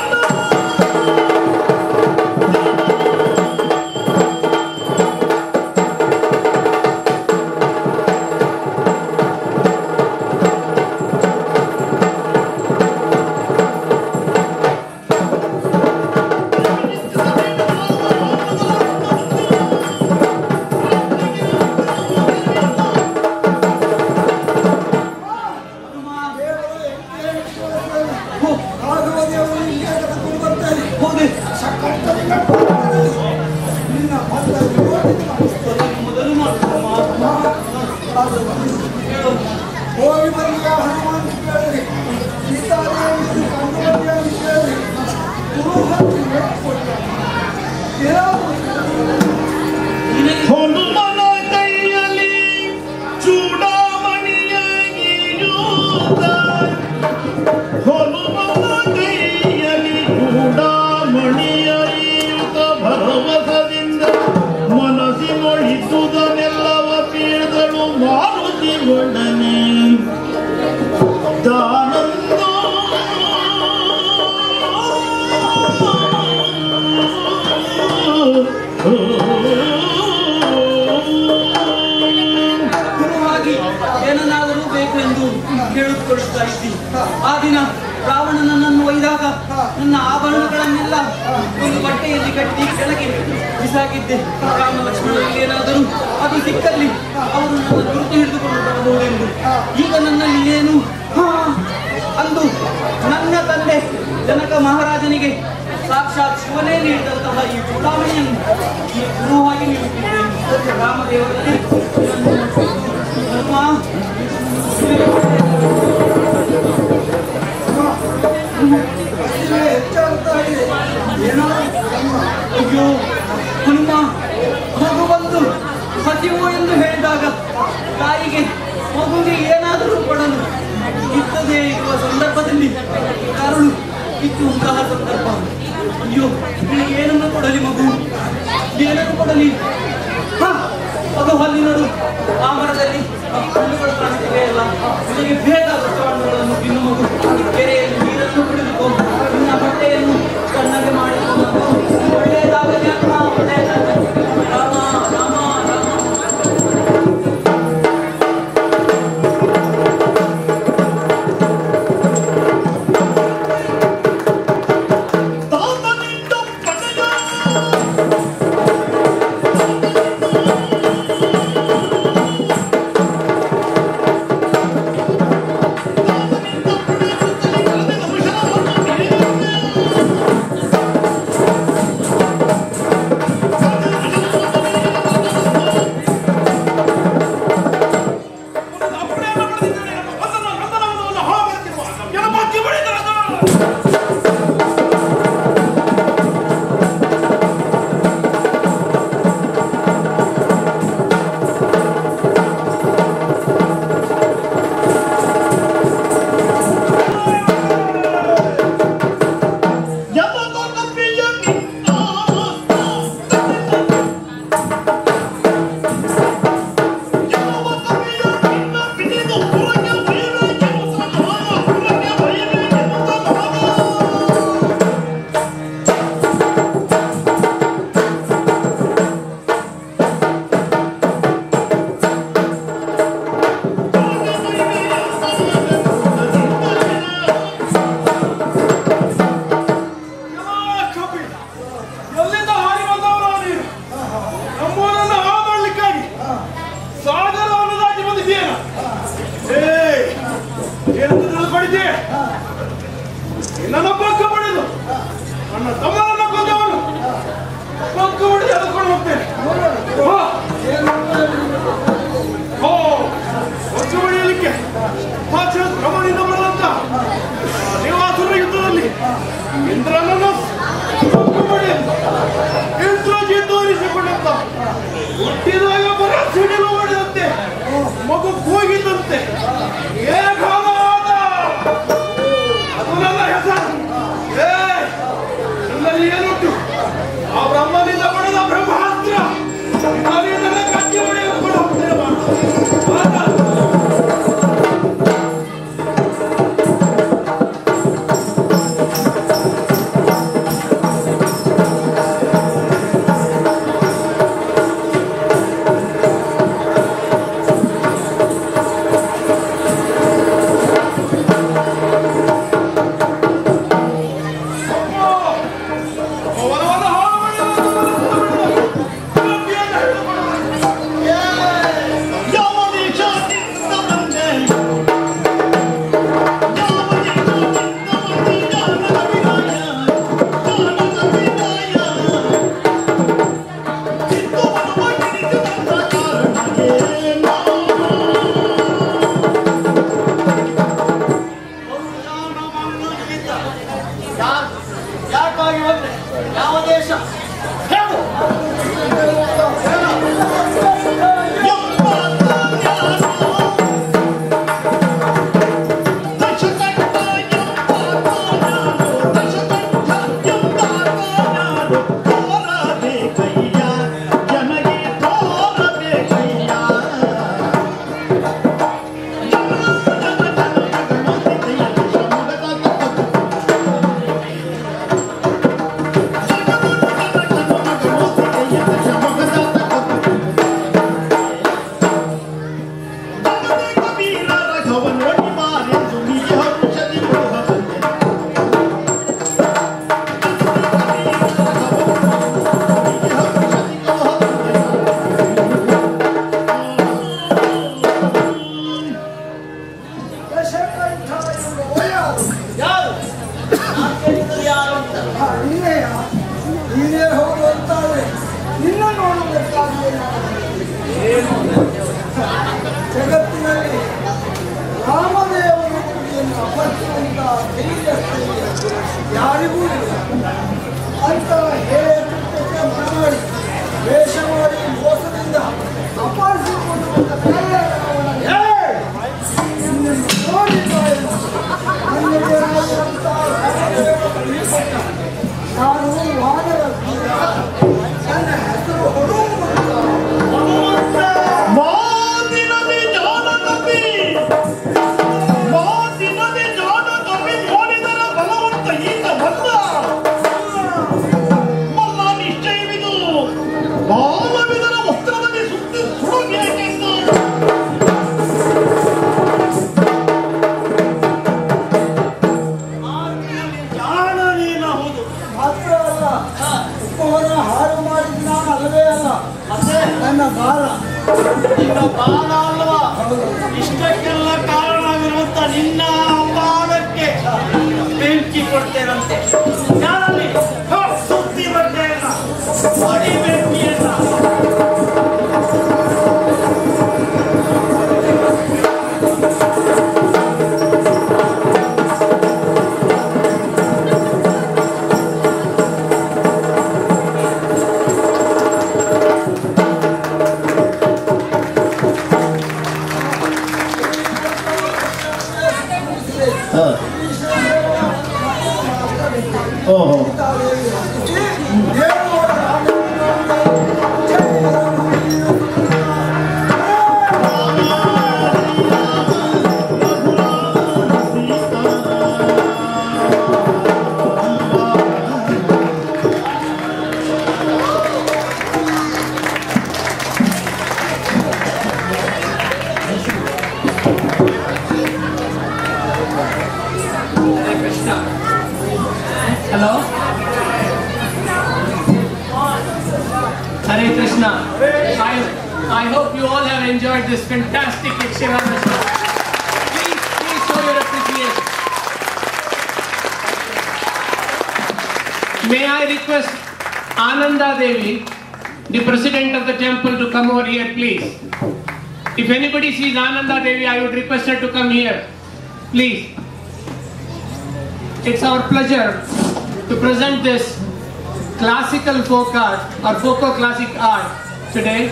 ಹೋಗಿ ಬಂದ ಹನುಮಾನ್ ಕೇಳಿರಿ ಸೀತಾದೇವಿ ಗುರುವಾಗಿ ಏನನ್ನಾದರೂ ಬೇಕು ಎಂದು ಕೇಳಿಕೊಳ್ಳುತ್ತಾ ಇದ್ದಿ. ಆ ದಿನ ರಾವಣನನ್ನು ಒಯ್ದಾಗ ನನ್ನ ಆಭರಣಗಳನ್ನೆಲ್ಲ ಒಂದು ಬಟ್ಟೆಯಲ್ಲಿ ಕಟ್ಟಿ ಕೆಳಗೆ ಬಿಸಾಕಿದ್ದೆ. ರಾಮ ಲಕ್ಷ್ಮಣರಲ್ಲಿ ಏನಾದರೂ ಅದು ಸಿಕ್ಕಲ್ಲಿ ಅವರು ನನ್ನ ಗುರುತು ಹಿಡಿದುಕೊಂಡು ಬರಬಹುದೆಂದು. ಈಗ ನನ್ನಲ್ಲಿ ಏನು ಅಂದು ನನ್ನ ತಂದೆ ಜನಕ ಮಹಾರಾಜನಿಗೆ ಸಾಕ್ಷಾತ್ ಶಿವನೇ ನೀಡಿದಂತಹ ಈ ಚೂಡಾಮಣಿಯನ್ನು ಈ ಗುರುವಾಗಿ ನೀಡುತ್ತಿದ್ದೇನೆ. ರಾಮದೇವರಲ್ಲಿ ಹೆಚ್ಚಾಗ್ತಾ ಇದೆ. ಏನೋ ಅಯ್ಯೋ ಹನುಮ, ಮಗು ಬಂದು ಹಸಿವು ಎಂದು ಹೇಳಿದಾಗ ತಾಯಿಗೆ ಮಗುವಿಗೆ ಏನಾದರೂ ಕೊಡಲು ಇದ್ದದೇ ಇರುವ ಸಂದರ್ಭದಲ್ಲಿ ಕರುಳು ಇದ್ದಂತಹ ಸಂದರ್ಭ. ಅಯ್ಯೋ ನಿನಗೆ ಏನನ್ನು ಕೊಡಲಿ ಮಗು, ಏನನ್ನು ಕೊಡಲಿ? ಅದು ಹಲ್ಲಿನದು ಆ ಮರದಲ್ಲಿ ಹಣ್ಣುಗಳು ಕಾಣುತ್ತಿವೆ ಅಲ್ಲ, ನಿನಗೆ ಬೇಕಾದಷ್ಟು ಹಣ್ಣುಗಳನ್ನು ತಿನ್ನು ಮಗು. ಕೆರೆಯಲ್ಲಿ ನೀರನ್ನು ಕುಡಿದುಕೋ, ನಿನ್ನ ಬಟ್ಟೆಯನ್ನು ಚೆನ್ನಾಗಿ ಮಾಡಿಕೊಂಡು ಒಳ್ಳೆಯದಾಗಲಿ ಅಮ್ಮ, ಒಳ್ಳೆಯದಾಗಲಿ. ರಾಮ ರಾಮ ರಾಮ. ನನ್ನ ಪಕ್ಕ ಪಡೆದು ನನ್ನ ತಮ್ಮನನ್ನ ಕೊಂದವನು ಪಕ್ಕ ಹೊಡೆದು ಎದ್ಕೊಂಡು ಹೋಗ್ತೇನೆ. ಪಕ್ಕ ಹೊಡೆಯಲಿಕ್ಕೆ ಕ್ರಮದಿಂದ ಬರುವಂತ ದೇವಾಸುರ ಯುದ್ಧದಲ್ಲಿ ಇಂದ್ರನನ್ನು ಪಕ್ಕ ಹೊಡೆಯಲು ಇಂದ್ರಜಿತ್ ತೋರಿಸಿಕೊಂಡಂತ ಹುಟ್ಟಿದಾಗ ಬರ ಸಿಡಿಲು ಹೊಡೆದಂತೆ ಮಗು ಕೂಗಿದಂತೆ ಏಕಾದ ಅದು ನನ್ನ ಹೆಸರು. ನನ್ನಲ್ಲಿ ಏನುಂಟು? ಆ ಬ್ರಹ್ಮನಿಂದ ಪಡೆದ ಬ್ರಹ್ಮಾಸ್ತ್ರ ಅದರಿಂದ ಕಟ್ಟಿ ಹೊಡೆಯಲು ಹೋಗ್ತೇನೆ. ಯಾಕಾಗಿ ಬಂದ್ರೆ ಯಾವ ದೇಶ ಹೇಳು. Yeah. ಯಾರು ನಾನು ಕೇಳಿದ್ರೆ ಯಾರು ಅಂತ. ನೀನೇ ಹೋಗು ಅಂತಾದ್ರೆ ನಿನ್ನ ನೋಡುವುದಕ್ಕಾಗಿ ಜಗತ್ತಿನಲ್ಲಿ ರಾಮದೇವರ ಪೂಜೆಯನ್ನು ಅಪರಿಸುವಂತ ಯಾರಿಗೂ ಇಲ್ಲ ಅಂತ ಹೇಳಕ್ಕೆ ಮಾಡಿ ವೇಷ ಮಾಡಿ ಮೋಸದಿಂದ ಅಪರಿಸಿಕೊಂಡು ನಾನು ವಾನರ ನನ್ನ ಹೆಸರು ಮಾತಿನದಿ ಜಾಣನಬಿ ಮಾತಿನದಿ ಜಾಣನಬಿ ನೋಡಿದರ ಬಲವಂತ ಈತ ಬಂದ ಮಲ್ಲ ನಿಶ್ಚಯವಿದು ಬಾಲವಿದರ ವಸ್ತ್ರದಲ್ಲಿ ಸುತ್ತಿ ಸುಡುಬೇಕೆಂದು ಜಾಣ ನೀನು ಹೌದು ಮಾತ್ರ ಅಲ್ಲ ಉಪವನ ಹಾಳು ಮಾಡಿದ ನಾನು ಅಲ್ಲವೇ ಅಲ್ಲ ಅದೇ ನನ್ನ ಬಾಲ ನಿನ್ನ ಬಾಲ ಅಲ್ವಾ ಇಷ್ಟಕ್ಕೆಲ್ಲ ಕಾರಣವಿರುವಂತ ನಿನ್ನ ಬಾಲಕ್ಕೆ ಬೆಂಕಿ ಕೊಡ್ತೇರಂತೆ. ಯಾರಲ್ಲಿ ಸುತ್ತಿ ಬಟ್ಟೆಯನ್ನ ಹೊಡಿ ಬೆಂಕಿಯನ್ನ. ಓಹೋ Hello? Hare Krishna. I hope you all have enjoyed this fantastic Yakshagana show. Please show your appreciation. May I request Ananda Devi, the president of the temple, to come over here, please. If anybody sees Ananda Devi, I would request her to come here. Please. It's our pleasure to present this classical folk art or folk classic art today.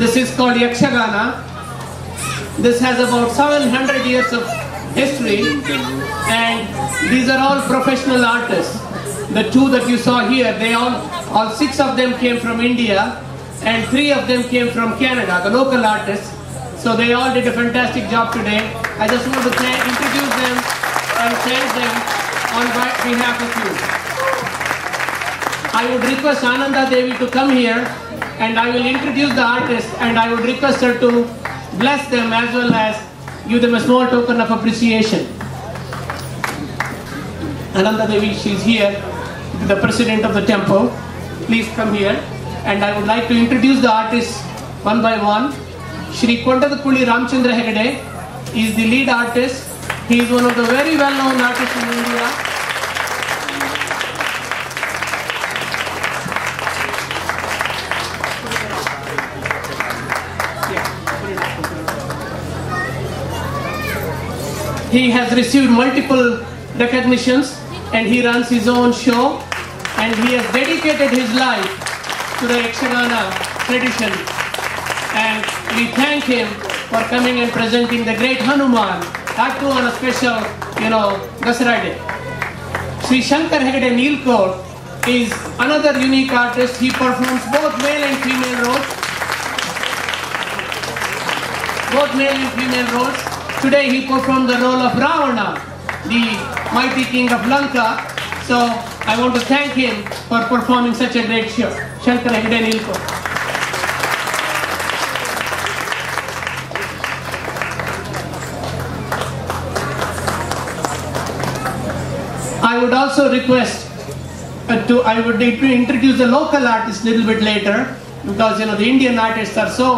This is called Yakshagana. This has about 700 years of history, and these are all professional artists. The two that you saw here, all 6 of them came from India, and 3 of them came from Canada, the local artists. So they all did a fantastic job today. I just want to introduce them and thank them on behalf of you. I would request Ananda Devi to come here, and I will introduce the artist, and I would request her to bless them as well as give them a small token of appreciation. Ananda Devi, she is here, the president of the temple. Please come here, and I would like to introduce the artists one by one. Shri Kondathapulli Ramchandra Hegde is the lead artist. He is one of the very well-known artists in India. He has received multiple recognitions, and he runs his own show, and he has dedicated his life to the Yakshagana tradition. And we thank him for coming and presenting the great Hanuman, that too on a special, Dasara day. Sri Shankar Hegde Neelkot is another unique artist. He performs both male and female roles. Both male and female roles. Today he performed the role of Ravana, the mighty king of Lanka. So I want to thank him for performing such a great show. Shankar Hegde Neelkot. I would also request I would like to introduce the local artists a little bit later, because the Indian artists are so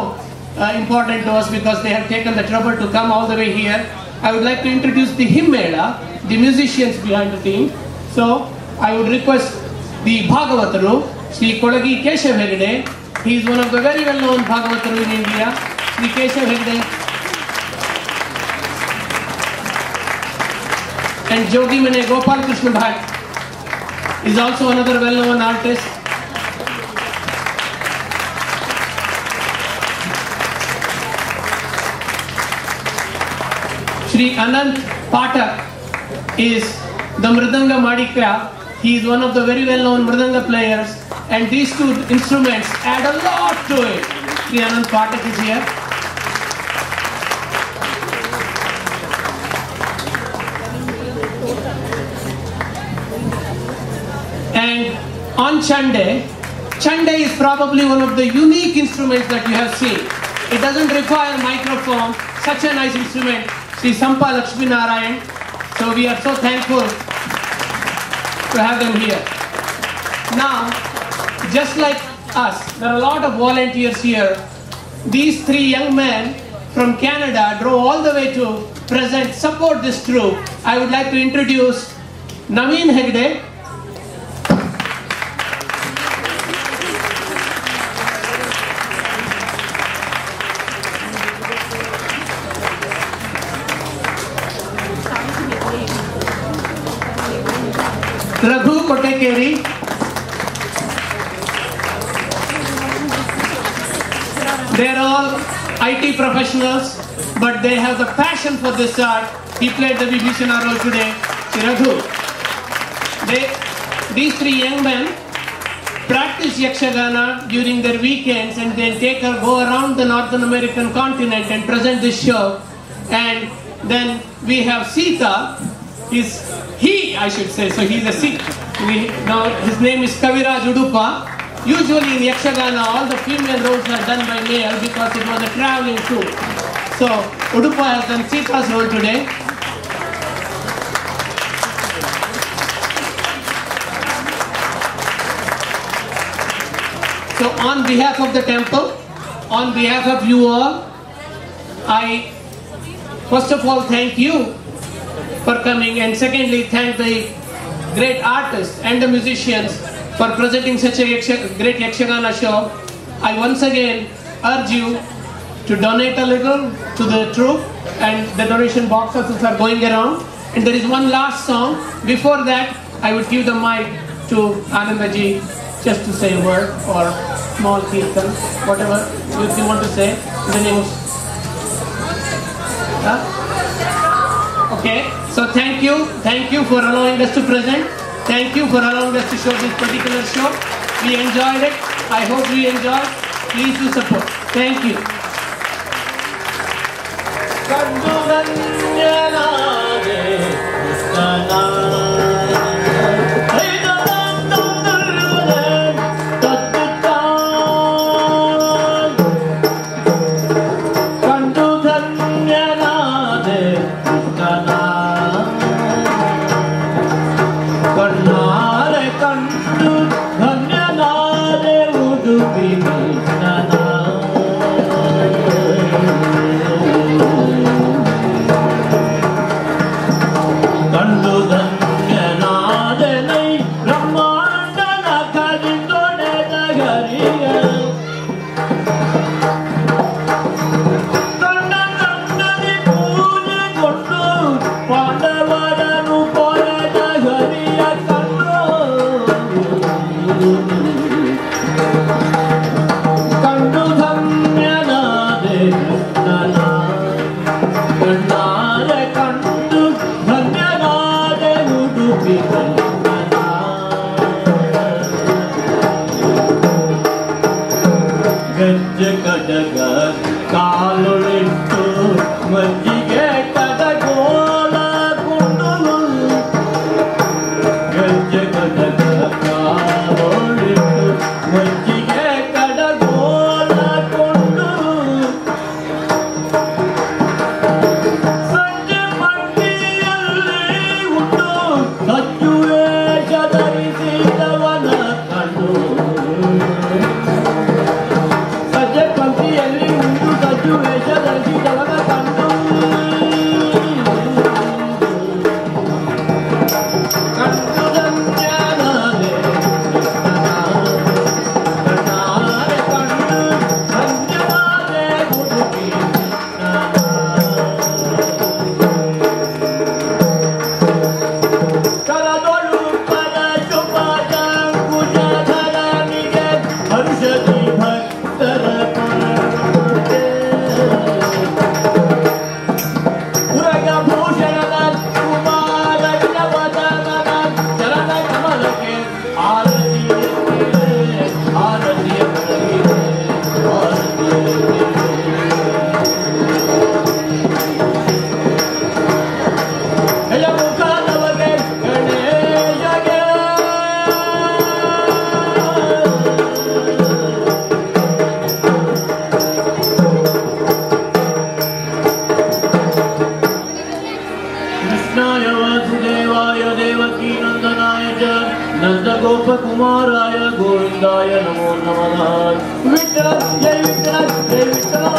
important to us because they have taken the trouble to come all the way here. I would like to introduce the Himmela, the musicians behind the team. So I would request the Bhagavataru, Sri Kodagi Keshav Hegde. He is one of the very well-known Bhagavataru in India. Sri Keshav Hegde. And Jogi Mane Gopal Krishna Bhat is also another well-known artist. Shri Anant Patak is the Mridanga Madikya. He is one of the very well-known Mridanga players, and these two instruments add a lot to it. Shri Anant Patak is here. And on Chande, Chande is probably one of the unique instruments that you have seen. It doesn't require a microphone, such a nice instrument. Sri Sampa Lakshmi Narayan. So we are so thankful to have them here. Now, just like us, there are a lot of volunteers here. These three young men from Canada drove all the way to present, support this troupe. I would like to introduce Naveen Hegde. Raghu Kotekeri, they are all IT professionals, but they have the passion for this art. He played the Vibhishana role today, Raghu. These three young men practice Yakshagana during their weekends and then go around the Northern American continent and present this show. And then we have Sita, I should say, so he's a Sikh. Now his name is Kaviraj Udupa. Usually in Yakshagana, all the female roles are done by male because it was a traveling troupe. So Udupa has done Sita's role today. So on behalf of the temple, on behalf of you all, I first of all thank you for coming, and secondly thank the great artists and the musicians for presenting such a great Yakshagana show. I once again urge you to donate a little to the troupe, and the donation boxes are going around. And there is one last song. Before that, I would give the mic to Anandaji just to say a word or small kirtan, whatever you want to say in the name of... Okay, so thank you for allowing us to present. Thank you for allowing us to show this particular show. We enjoyed it. I hope you enjoyed. Please do support. Thank you. Let's do it! नंदगोपकुमाराय गोविंदाय नमो नमः विठ्ठल जय विठ्ठल